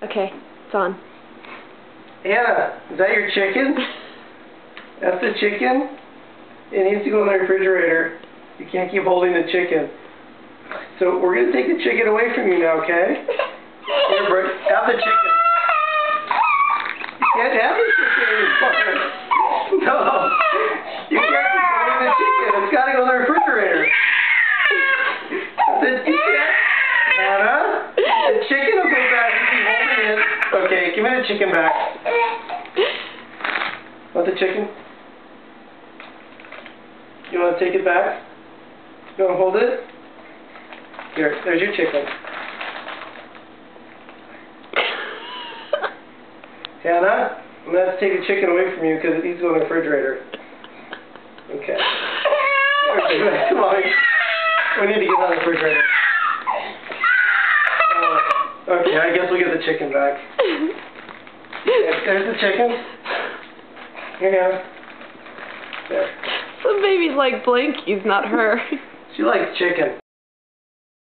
Okay, it's on. Anna, is that your chicken? That's the chicken? It needs to go in the refrigerator. You can't keep holding the chicken. So we're going to take the chicken away from you now, okay? Here, have the chicken. You can't have the chicken anymore. No. You can't keep holding the chicken. It's got to go in the refrigerator. You can't. Anna, the chicken will go back. You keep holding it. Okay, give me the chicken back. Want the chicken? You want to take it back? You want to hold it? Here, there's your chicken. Hannah, I'm going to have to take the chicken away from you because it needs to go in the refrigerator. Okay. Come on. We need to get it on the refrigerator. Okay, I guess we'll get the chicken back. There's the chicken. Here you go. There. Some babies like Blinkies, not her. She likes chicken.